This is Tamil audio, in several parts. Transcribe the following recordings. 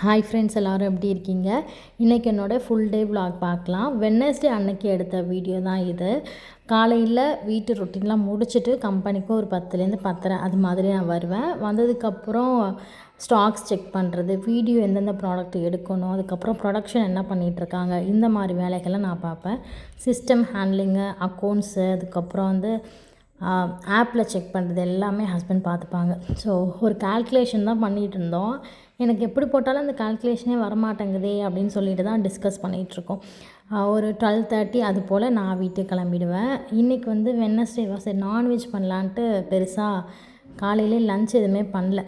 ஹாய் ஃப்ரெண்ட்ஸ், எல்லோரும் எப்படி இருக்கீங்க? இன்றைக்கி என்னோடய ஃபுல் டே vlog பார்க்கலாம். வெட்னஸ்டே அன்னைக்கு எடுத்த வீடியோ தான் இது. காலையில் வீட்டு ரொட்டீன்லாம் முடிச்சுட்டு கம்பெனிக்கு ஒரு 10லேருந்து 10:30 அது மாதிரி நான் வருவேன். வந்ததுக்கப்புறம் ஸ்டாக்ஸ் செக் பண்ணுறது, வீடியோ எந்தெந்த ப்ராடக்ட் எடுக்கணும், அதுக்கப்புறம் ப்ரொடக்ஷன் என்ன பண்ணிகிட்ருக்காங்க, இந்த மாதிரி வேலைகளை நான் பார்ப்பேன். சிஸ்டம் ஹேண்ட்லிங்கு, அக்கௌண்ட்ஸு, அதுக்கப்புறம் ஆப்பில் செக் பண்ணுறது எல்லாமே ஹஸ்பண்ட் பார்த்துப்பாங்க. ஸோ ஒரு கால்குலேஷன் தான் பண்ணிகிட்டு இருந்தோம். எனக்கு எப்படி போட்டாலும் அந்த கால்குலேஷனே வரமாட்டேங்குதே அப்படின்னு சொல்லிட்டு தான் டிஸ்கஸ் பண்ணிகிட்ருக்கோம். ஒரு 12:30 அது போல் நான் வீட்டுக்கு கிளம்பிடுவேன். இன்றைக்கி வெட்னஸ்டேவா, சரி நான்வெஜ் பண்ணலான்ட்டு பெருசாக காலையிலே லன்ச் எதுவுமே பண்ணல.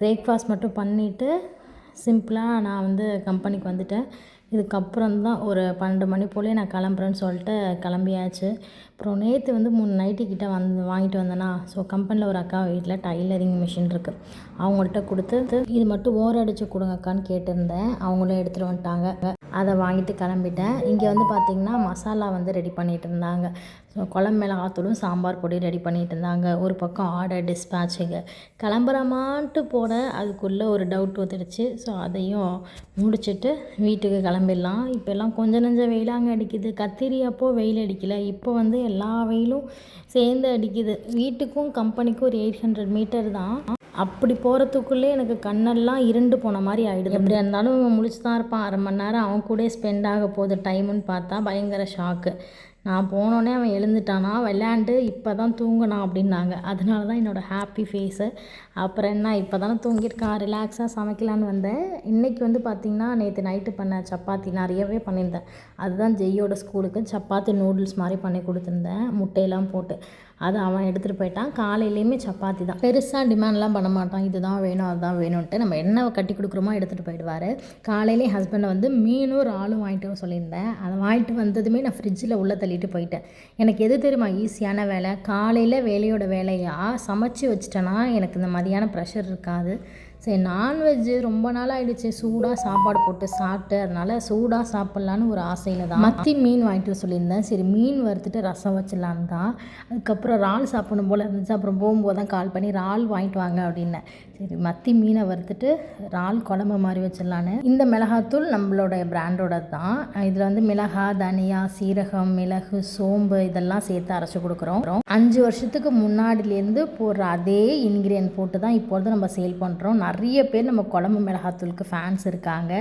பிரேக்ஃபாஸ்ட் மட்டும் பண்ணிவிட்டு சிம்பிளாக நான் கம்பெனிக்கு வந்துட்டேன். இதுக்கப்புறம் தான் ஒரு 12 மணி போலே நான் கிளம்புறேன்னு சொல்லிட்டு கிளம்பியாச்சு. அப்புறம் நேற்று 3 நைட்டி கிட்டே வாங்கிட்டு வந்தேன்னா, ஸோ கம்பெனியில் ஒரு அக்கா வீட்டில் டைலரிங் மிஷின் இருக்குது. அவங்கள்ட்ட கொடுத்து இது மட்டும் ஓர அடித்து கொடுங்கக்கான்னு கேட்டிருந்தேன். அவங்களும் எடுத்துகிட்டு வந்துட்டாங்க. அதை வாங்கிட்டு கிளம்பிட்டேன். இங்கே பார்த்திங்கன்னா மசாலா ரெடி பண்ணிகிட்டு இருந்தாங்க. ஸோ குழம்பு மிளகாத்தூளும் சாம்பார் பொடி ரெடி பண்ணிகிட்டு இருந்தாங்க. ஒரு பக்கம் ஆர்டர் டிஸ்பேட்சுங்க கிளம்புறமான்ட்டு போனேன். அதுக்குள்ளே ஒரு டவுட் வந்துடுச்சு. ஸோ அதையும் முடிச்சுட்டு வீட்டுக்கு கிளம்பிடலாம். இப்போல்லாம் கொஞ்சம் நஞ்சம் வெயிலாங்க அடிக்குது. கத்திரி அப்போது வெயில் அடிக்கலை. இப்போ எல்லா வெயிலும் சேர்ந்து அடிக்குது. வீட்டுக்கும் கம்பெனிக்கும் ஒரு 800 மீட்டர் தான். அப்படி போகிறதுக்குள்ளே எனக்கு கண்ணெல்லாம் இருண்டு போன மாதிரி ஆகிடுது. எப்படி இருந்தாலும் இவன் முழிச்சு தான் இருப்பான். 1/2 மணி நேரம் அவன் கூட ஸ்பெண்ட் ஆக போகுது டைமுன்னு பார்த்தா பயங்கர ஷாக்கு. நான் போனோடனே அவன் எழுந்துட்டானா, விளையாண்டு இப்போ தான் தூங்கினான் அப்படின்னாங்க. அதனால தான் என்னோடய ஹாப்பி ஃபேஸு. அப்புறம் என்ன, இப்போ தானே தூங்கியிருக்கான், ரிலாக்ஸாக சமைக்கலான்னு வந்தேன். இன்றைக்கி பார்த்திங்கன்னா நேற்று நைட்டு பண்ண சப்பாத்தி நிறையவே பண்ணியிருந்தேன். அதுதான் ஜெய்யோட ஸ்கூலுக்கு சப்பாத்தி நூடுல்ஸ் மாதிரி பண்ணி கொடுத்துருந்தேன், முட்டையெல்லாம் போட்டு. அது அவன் எடுத்துகிட்டு போயிட்டான். காலையிலையுமே சப்பாத்தி தான். பெருசாக டிமாண்ட்லாம் பண்ண மாட்டான், இதுதான் வேணும் அதுதான் வேணும்ன்ட்டு. நம்ம என்ன கட்டி கொடுக்குறோமோ எடுத்துகிட்டு போயிடுவார். காலையிலே ஹஸ்பண்டை மீனும் இறாலும் வாங்கிட்டு வர சொல்லியிருந்தேன். அதை வாங்கிட்டு வந்ததுமே நான் ஃப்ரிட்ஜில் உள்ளே தள்ளிட்டு போயிட்டேன். எனக்கு எது தெரியுமா ஈஸியான வேலை? காலையில் வேலையோட வேலையாக சமைச்சு வச்சிட்டேன்னா எனக்கு இந்த மதியானம் ப்ரெஷர் இருக்காது. சரி, நான்வெஜ்ஜு ரொம்ப நாள் ஆகிடுச்சு சூடாக சாப்பாடு போட்டு சாப்பிட்டு, அதனால் சூடாக சாப்பிட்லான்னு ஒரு ஆசையில் தான் மத்தி மீன் வாங்கிட்டு வர சொல்லியிருந்தேன். சரி மீன் வறுத்துட்டு ரசம் வச்சிடலான்னு தான். அதுக்கப்புறம் இறால் சாப்பிடணும் போல் இருந்துச்சு. அப்புறம் போகும்போது தான் கால் பண்ணி இறால் வாங்கிட்டு வாங்க அப்படின்னேன். சரி மத்தி மீனை வறுத்துட்டு இறால் குழம்பு மாதிரி வச்சிடலான்னு. இந்த மிளகாத்தூள் நம்மளோட பிராண்டோட தான். இதில் மிளகா, தனியா, சீரகம், மிளகு, சோம்பு இதெல்லாம் சேர்த்து அரைச்சி கொடுக்குறோம். 5 வருஷத்துக்கு முன்னாடிலேருந்து போடுற அதே இன்க்ரீடியன்ட் போட்டு தான் இப்பொழுது நம்ம சேல் பண்ணுறோம். நிறைய பேர் நம்ம குழம்பு மிளகாத்தூளுக்கு ஃபேன்ஸ் இருக்காங்க.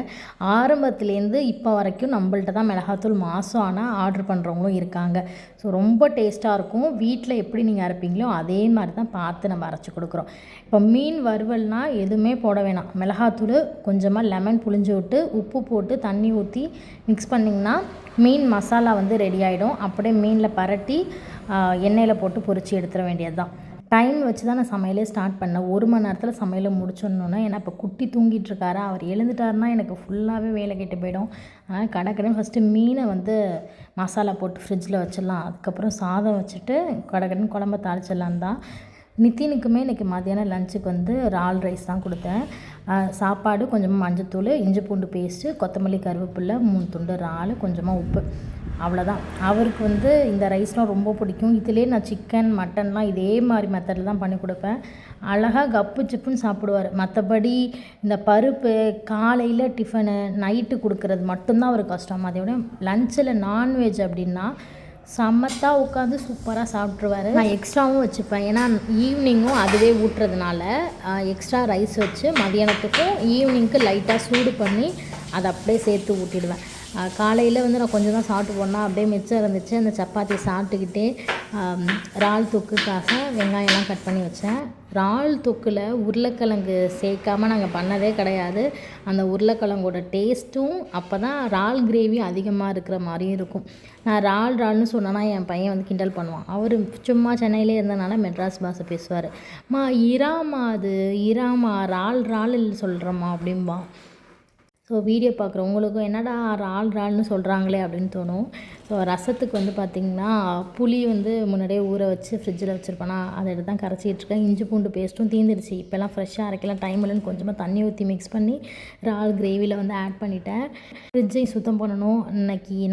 ஆரம்பத்துலேருந்து இப்போ வரைக்கும் நம்மள்ட்ட தான் மிளகாத்தூள் மாதம் ஆனால் ஆர்டர் பண்ணுறவங்களும் இருக்காங்க. ஸோ ரொம்ப டேஸ்ட்டாக இருக்கும். வீட்டில் எப்படி நீங்கள் அரைப்பீங்களோ அதே மாதிரி தான் பார்த்து நம்ம அரைச்சி கொடுக்குறோம். இப்போ மீன் வறுவல்னால் எதுவுமே போட வேணாம். மிளகாத்தூள் கொஞ்சமாக லெமன் புழிஞ்சு விட்டு உப்பு போட்டு தண்ணி ஊற்றி மிக்ஸ் பண்ணிங்கன்னா மீன் மசாலா ரெடி ஆகிடும். அப்படியே மீனில் பரட்டி எண்ணெயில் போட்டு பொரித்து எடுத்துட வேண்டியது தான். டைம் வச்சு தான் நான் சமையலே ஸ்டார்ட் பண்ணேன். 1 மணி நேரத்தில் சமையலை முடிச்சிடணுன்னா, ஏன்னா இப்போ குட்டி தூங்கிட்டுருக்காரா, அவர் எழுந்துட்டாருன்னா எனக்கு ஃபுல்லாகவே வேலை கெட்டு போயிடும். அதனால் கடற்கடன் ஃபஸ்ட்டு மீனை மசாலா போட்டு ஃப்ரிட்ஜில் வச்சிடலாம். அதுக்கப்புறம் சாதம் வச்சுட்டு கடற்கடன் குழம்ப தாளிச்சிடலான் தான். நித்தினுக்குமே இன்றைக்கி மதியானம் லஞ்சுக்கு இறால் ரைஸ் தான் கொடுத்தேன். சாப்பாடு, கொஞ்சமாக மஞ்சத்தூள், இஞ்சி பூண்டு பேஸ்ட்டு, கொத்தமல்லி, கருவேப்பிலை, 3 துண்டு இறால், கொஞ்சமாக உப்பு, அவ்வளோதான். அவருக்கு இந்த ரைஸ்லாம் ரொம்ப பிடிக்கும். இதிலே நான் சிக்கன், மட்டன்லாம் இதே மாதிரி மெத்தடில் தான் பண்ணி கொடுப்பேன். அழகாக கப்பு சிப்புன்னு சாப்பிடுவார். மற்றபடி இந்த பருப்பு காலையில் டிஃபனு நைட்டு கொடுக்குறது மட்டும்தான் அவருக்கு கஷ்டம். அதோட லஞ்சில் நான்வெஜ் அப்படின்னா சமத்தாக உட்காந்து சூப்பராக சாப்பிட்ருவார். நான் எக்ஸ்ட்ராவும் வச்சுப்பேன். ஏன்னா ஈவினிங்கும் அதுவே ஊட்டுறதுனால எக்ஸ்ட்ரா ரைஸ் வச்சு மதியானத்துக்கும் ஈவினிங்க்கு லைட்டாக சூடு பண்ணி அதை அப்படியே சேர்த்து ஊட்டிடுவேன். காலையில் நான் கொஞ்சம் தான் சாப்பிட்டு போனால் அப்படியே மிச்சம் இருந்துச்சு. அந்த சப்பாத்தி சாப்பிட்டுக்கிட்டே இறால் தொக்குக்காக வெங்காயம்லாம் கட் பண்ணி வச்சேன். இறால் தொக்கில் உருளைக்கிழங்கு சேர்க்காமல் நாங்கள் பண்ணதே கிடையாது. அந்த உருளைக்கிழங்கோட டேஸ்ட்டும் அப்போ தான் இறால் கிரேவி அதிகமாக இருக்கிற மாதிரியும் இருக்கும். நான் இறால்னு சொன்னேன்னா என் பையன் கிண்டல் பண்ணுவான். அவர் சும்மா சென்னையிலே இருந்தனால மெட்ராஸ் பாஷை பேசுவார். இறாமா அது இறாமா இறால் சொல்கிறோம்மா அப்படின்பா. ஸோ வீடியோ பார்க்குறவங்களுக்கும் என்னடா இறால்னு சொல்கிறாங்களே அப்படின்னு தோணும். ஸோ ரசத்துக்கு பார்த்திங்கன்னா புளி முன்னாடியே ஊற வச்சு ஃப்ரிட்ஜில் வச்சுருப்பேனா, அதை எடுத்து தான் கரைச்சிட்ருக்கேன். இஞ்சி பூண்டு பேஸ்ட்டும் தீர்ந்துடுச்சு. இப்போல்லாம் ஃப்ரெஷ்ஷாக அரைக்கலாம் டைம் இல்லைன்னு கொஞ்சமாக தண்ணி ஊற்றி மிக்ஸ் பண்ணி இறால் கிரேவியில் ஆட் பண்ணிட்டேன். ஃப்ரிட்ஜையும் சுத்தம் பண்ணணும்.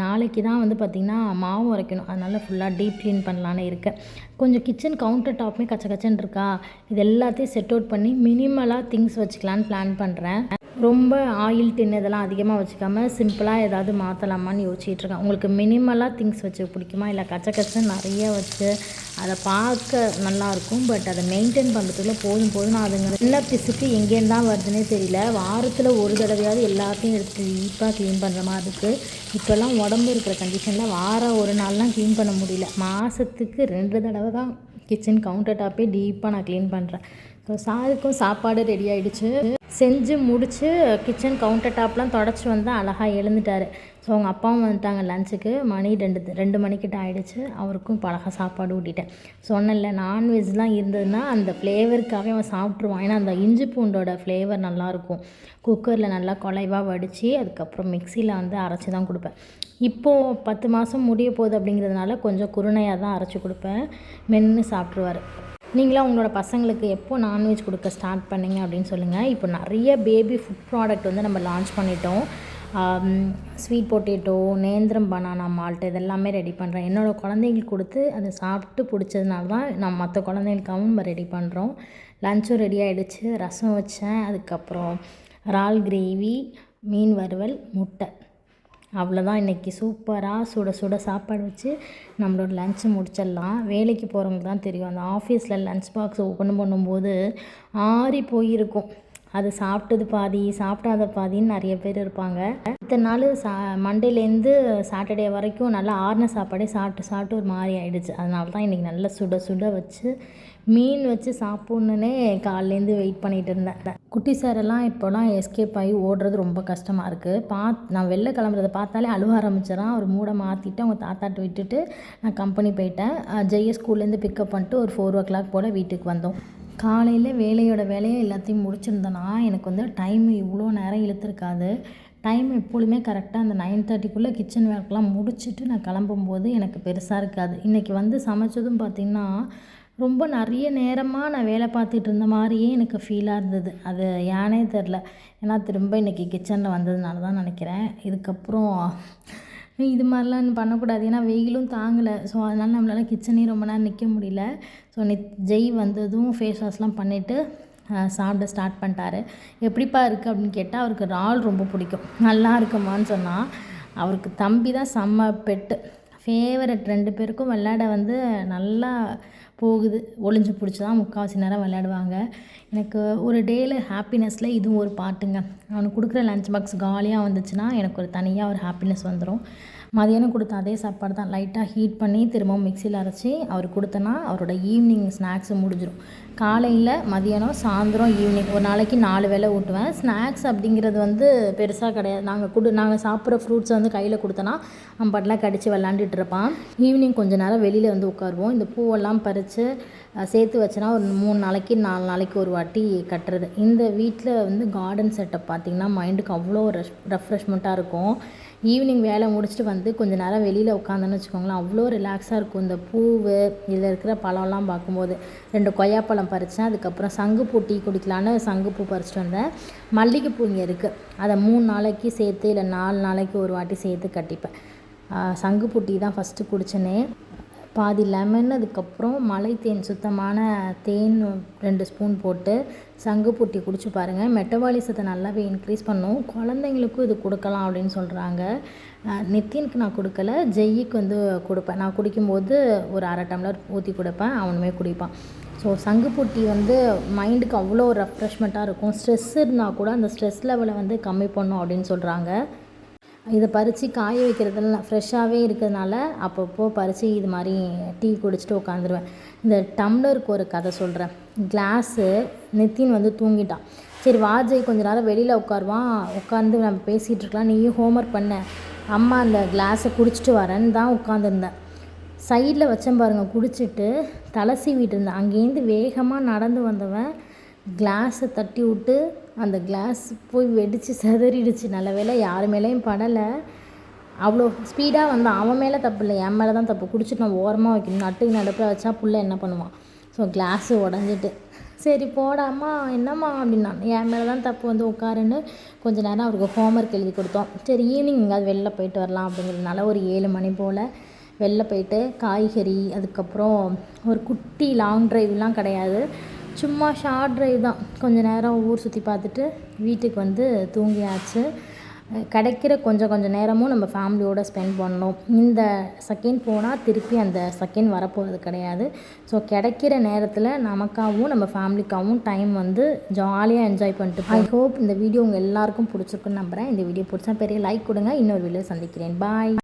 நாளைக்கு தான் பார்த்திங்கன்னா மாவு அரைக்கணும். அதனால் ஃபுல்லாக டீப் க்ளீன் பண்ணலான்னு இருக்கேன். கொஞ்சம் கிச்சன் கவுண்டர் டாப்புமே கச்சன்னு இருக்கா. இது எல்லாத்தையும் செட் அவுட் பண்ணி மினிமலாக திங்ஸ் வச்சுக்கலான்னு பிளான் பண்ணுறேன். ரொம்ப ஆயில் டின் இதெல்லாம் அதிகமாக வச்சுக்காமல் சிம்பிளாக ஏதாவது மாற்றலாமான்னு யோசிச்சுட்ருக்கேன். உங்களுக்கு மினிமலாக திங்ஸ் வச்சு பிடிக்குமா, இல்லை கச்ச நிறைய வச்சு அதை பார்க்க நல்லாயிருக்கும், பட் அதை மெயின்டைன் பண்ணுறதுக்குள்ள போதும் அதுங்க என்ன பிசுக்கு எங்கேருந்து தான் வருதுன்னே தெரியல. வாரத்தில் ஒரு தடவையாவது எல்லாத்தையும் எடுத்து டீப்பாக க்ளீன் பண்ணுற மாதிரி இருக்குது. இப்போல்லாம் உடம்பு இருக்கிற கண்டிஷனில் வாரம் ஒரு நாள்லாம் க்ளீன் பண்ண முடியல. மாதத்துக்கு 2 தடவை தான் கிச்சன் கவுண்டர் டாப்பே டீப்பாக நான் க்ளீன் பண்ணுறேன். ஸோ சாருக்கும் சாப்பாடு ரெடி ஆகிடுச்சு. செஞ்சு முடித்து கிச்சன் கவுண்டர் டாப்லாம் தொடச்சி வந்தால் அழகாக எழுந்துட்டார். ஸோ அவங்க அப்பாவும் வந்துட்டாங்க லஞ்சுக்கு. மணி 2 மணிக்கிட்ட ஆகிடுச்சு. அவருக்கும் இப்போ அழகாக சாப்பாடு ஊட்டிட்டேன். சொன்னேன்ல, நான்வெஜ்லாம் இருந்ததுன்னா அந்த ஃப்ளேவருக்காகவே அவன் சாப்பிட்ருவான். ஏன்னா அந்த இஞ்சி பூண்டோட ஃப்ளேவர் நல்லாயிருக்கும். குக்கரில் நல்லா குலைவாக வடித்து அதுக்கப்புறம் மிக்சியில் வந்து அரைச்சி தான் கொடுப்பேன். இப்போது 10 மாதம் முடிய போகுது அப்படிங்கிறதுனால கொஞ்சம் குருணையாக தான் அரைச்சி கொடுப்பேன். மென்று சாப்பிட்ருவார். நீங்களாம் உங்களோட பசங்களுக்கு எப்போ நான்வெஜ் கொடுக்க ஸ்டார்ட் பண்ணிங்க அப்படின்னு சொல்லுங்கள். இப்போ நிறைய பேபி ஃபுட் ப்ராடக்ட் வந்து நம்ம லான்ச் பண்ணிட்டோம். ஸ்வீட் பொட்டேட்டோ, நேந்திரம் பனானா மால்ட் இதெல்லாமே ரெடி பண்ணுறேன். என்னோடய குழந்தைங்களுக்கு கொடுத்து அதை சாப்பிட்டு பிடிச்சதுனால தான் நான் மற்ற குழந்தைங்களுக்காகவும் நம்ம ரெடி பண்ணுறோம். லஞ்சும் ரெடி ஆகிடுச்சு. ரசம் வச்சேன். அதுக்கப்புறம் இறால் கிரேவி, மீன் வறுவல், முட்டை. அவ்வளோதான். இன்றைக்கி சூப்பராக சுட சாப்பாடு வச்சு நம்மளோட லஞ்சை முடிச்சிடலாம். வேலைக்கு போகிறவங்களுக்கு தான் தெரியும், அந்த ஆஃபீஸில் லஞ்ச் பாக்ஸ் ஓப்பன் பண்ணும்போது ஆறி போயிருக்கும். அது சாப்பிட்டது பாதி, சாப்பிடாத பாதின்னு நிறைய பேர் இருப்பாங்க. இத்தனை நாள் மண்டேலேருந்து சாட்டர்டே வரைக்கும் நல்லா ஆறின சாப்பாடே சாப்பிட்டு ஒரு மாதிரி ஆகிடுச்சு. அதனால தான் இன்றைக்கி நல்லா சுட வச்சு மீன் வச்சு சாப்பிட்ணுன்னே காலையிலேருந்து வெயிட் பண்ணிகிட்டு இருந்தேன். குட்டி சாரெல்லாம் இப்போலாம் எஸ்கேப் ஆகி ஓடுறது ரொம்ப கஷ்டமாக இருக்குது. நான் வெளில கிளம்புறதை பார்த்தாலே அழுவ ஆரம்பிச்சிடறான். ஒரு மூடை மாற்றிட்டு அவங்க தாத்தாட்ட விட்டுட்டு நான் கம்பெனி போயிட்டேன். ஜெய ஸ்கூல்லேருந்து பிக்கப் பண்ணிட்டு ஒரு 4 o'clock போல் வீட்டுக்கு வந்தோம். காலையில் வேலையை எல்லாத்தையும் முடிச்சிருந்தேன்னா எனக்கு வந்து டைம் இவ்வளோ நேரம் இழுத்துருக்காது. டைம் எப்பொழுதுமே கரெக்டாக அந்த 9:30க்குள்ளே கிச்சன் ஒர்க்லாம் முடிச்சுட்டு நான் கிளம்பும்போது எனக்கு பெருசாக இருக்காது. இன்றைக்கி வந்து சமைச்சதும் பார்த்திங்கன்னா ரொம்ப நிறைய நேரமாக நான் வேலை பார்த்துட்டு இருந்த மாதிரியே எனக்கு ஃபீலாக இருந்தது. அது ஏனே தெரில. ஏன்னா திரும்ப இன்றைக்கி கிச்சனில் வந்ததுனால தான் நினைக்கிறேன். இதுக்கப்புறம் இது மாதிரிலாம் பண்ணக்கூடாது. ஏன்னா வெயிலும் தாங்கலை. ஸோ அதனால் நம்மளால் கிச்சனையும் ரொம்ப நேரம் நிற்க முடியல. ஸோ ஜெய் வந்ததும் ஃபேஸ் வாஷ்லாம் பண்ணிவிட்டு சாப்பிட ஸ்டார்ட் பண்ணிட்டாரு. எப்படிப்பா இருக்குது அப்படின்னு கேட்டால் அவருக்கு இறால் ரொம்ப பிடிக்கும். நல்லா இருக்குமான்னு சொன்னால் அவருக்கு தம்பி தான் செம்ம பெட்டு ஃபேவரட். 2 பேருக்கும் விளையாட வந்து நல்லா போகுது. ஒளிஞ்சு பிடிச்சி தான் முக்கால்வாசி நேரம் விளையாடுவாங்க. எனக்கு ஒரு டேயில் ஹாப்பினஸில் இதுவும் ஒரு பாட்டுங்க. அவனுக்கு கொடுக்குற லஞ்ச் பாக்ஸ் காலியாக வந்துச்சுன்னா எனக்கு ஒரு தனியாக ஒரு ஹாப்பினஸ் வந்துடும். மதியானம் கொடுத்த அதே சாப்பாடு தான் லைட்டாக ஹீட் பண்ணி திரும்பவும் மிக்சியில் அரைச்சி அவருக்கு கொடுத்தனா அவரோட ஈவினிங் ஸ்நாக்ஸு முடிஞ்சிடும். காலையில், மதியானம், சாயந்தரம், ஈவினிங் ஒரு நாளைக்கு 4 வேளை ஊட்டுவேன். ஸ்நாக்ஸ் அப்படிங்கிறது வந்து பெருசாக கிடையாது. நாங்கள் சாப்பிட்ற ஃப்ரூட்ஸை வந்து கையில் கொடுத்தனா அவன் பாட்டெலாம் கடித்து விளாண்டுட்டு இருப்பான். ஈவினிங் கொஞ்சம் நேரம் வெளியில் வந்து உட்காருவோம். இந்த பூவெல்லாம் பறித்து சேர்த்து வச்சனா ஒரு 3 நாளைக்கு 4 நாளைக்கு ஒரு வாட்டி கட்டுறது. இந்த வீட்டில் வந்து கார்டன் செட்டப் பார்த்திங்கன்னா மைண்டுக்கு அவ்வளோ ரெஃப்ரெஷ்மெண்ட்டாக இருக்கும். ஈவினிங் வேலை முடிச்சுட்டு வந்து கொஞ்சம் நேரம் வெளியில் உட்காந்தோன்னு வச்சுக்கோங்களேன், அவ்வளோ ரிலாக்ஸாக இருக்கும். இந்த பூவு இதில் இருக்கிற பழம்லாம் பார்க்கும்போது 2 கொய்யாப்பழம் பறித்தேன். அதுக்கப்புறம் சங்குப்பூ டீ குடிக்கலான்னு சங்குப்பூ பறிச்சிட்டு வந்தேன். மல்லிகைப்பூ இங்கே இருக்குது. அதை 3 நாளைக்கு சேர்த்து இல்லை 4 நாளைக்கு ஒரு வாட்டி சேர்த்து கட்டிப்பேன். சங்குப்பூ டீ தான் ஃபஸ்ட்டு குடித்தேனே. பாதி லெமன், அதுக்கப்புறம் மலை தேன், சுத்தமான தேன் 2 ஸ்பூன் போட்டு சங்குப்பூ டீ குடிச்சு பாருங்கள். மெட்டபாலிசத்தை நல்லாவே இன்க்ரீஸ் பண்ணும். குழந்தைங்களுக்கும் இது கொடுக்கலாம் அப்படின்னு சொல்கிறாங்க. நித்தினுக்கு நான் கொடுக்கல, ஜெய்யிக்கு வந்து கொடுப்பேன். நான் குடிக்கும்போது ஒரு 1/2 டம்ளர் ஊற்றி கொடுப்பேன், அவனுமே குடிப்பான். ஸோ சங்குப்பூ டீ வந்து மைண்டுக்கு அவ்வளோ ரெஃப்ரெஷ்மெண்ட்டாக இருக்கும். ஸ்ட்ரெஸ் இருந்தால் கூட அந்த ஸ்ட்ரெஸ் லெவலை வந்து கம்மி பண்ணும் அப்படின்னு சொல்கிறாங்க. இதை பறித்து காய வைக்கிறதுல ஃப்ரெஷ்ஷாகவே இருக்கிறதுனால அப்பப்போ பறித்து இது மாதிரி டீ குடிச்சிட்டு உட்காந்துருவேன். இந்த டம்ளருக்கு ஒரு கதை சொல்கிறேன். கிளாஸு நித்தின் வந்து தூங்கிட்டான். சரி வாஜய் கொஞ்சம் நேரம் வெளியில் உட்காந்து நம்ம பேசிகிட்டு இருக்கலாம், நீயும் ஹோம்ஒர்க் பண்ண, அம்மா அந்த கிளாஸை குடிச்சிட்டு வரேன்னு தான் உட்காந்துருந்தேன். சைடில் வச்சேன் பாருங்கள், குடிச்சிட்டு தலை சீவிட்டு இருந்தேன். அங்கேருந்து வேகமாக நடந்து வந்தவன் கிளாஸை தட்டி விட்டு அந்த கிளாஸ் போய் வெடித்து சிதறிடுச்சு. நல்ல வேளை யார் மேலேயும் படலை. அவ்வளோ ஸ்பீடாக வந்தான். அவன் மேலே தப்பு இல்லை, என் மேலே தான் தப்பு. குடிச்சிட்டு நான் ஓரமாக வைக்கணும். நட்டுக்கு நடுப்பில் வச்சா புள்ள என்ன பண்ணுவான்? ஸோ கிளாஸு உடஞ்சிட்டு சரி போடாமா என்னம்மா அப்படின்னா, என் மேலே தான் தப்பு, வந்து உட்காருன்னு கொஞ்சம் நேரம் அவருக்கு ஹோம்ஒர்க் எழுதி கொடுத்தோம். சரி ஈவினிங் எங்கேயாவது வெளில போயிட்டு வரலாம் அப்படிங்கிறதுனால ஒரு 7 மணி போல் வெளில போயிட்டு காய்கறி, அதுக்கப்புறம் ஒரு குட்டி லாங் ட்ரைவ்லாம் கிடையாது, சும்மா ஷார்ட் ட்ரைவ் தான், கொஞ்சம் நேரம் ஊர் சுற்றி பார்த்துட்டு வீட்டுக்கு வந்து தூங்கியாச்சு. கிடைக்கிற கொஞ்சம் நேரமும் நம்ம ஃபேமிலியோடு ஸ்பெண்ட் பண்ணணும். இந்த செகண்ட் போனால் திருப்பி அந்த செகண்ட் வரப்போகிறது கிடையாது. ஸோ கிடைக்கிற நேரத்தில் நமக்காகவும் நம்ம ஃபேமிலிக்காகவும் டைம் வந்து ஜாலியாக என்ஜாய் பண்ணிட்டு. ஐ ஹோப் இந்த வீடியோ உங்கள் எல்லாருக்கும் பிடிச்சிருக்குன்னு நம்புகிறேன். இந்த வீடியோ பிடிச்சா பெரிய லைக் கொடுங்க. இன்னொரு வீடியோ சந்திக்கிறேன். பாய்.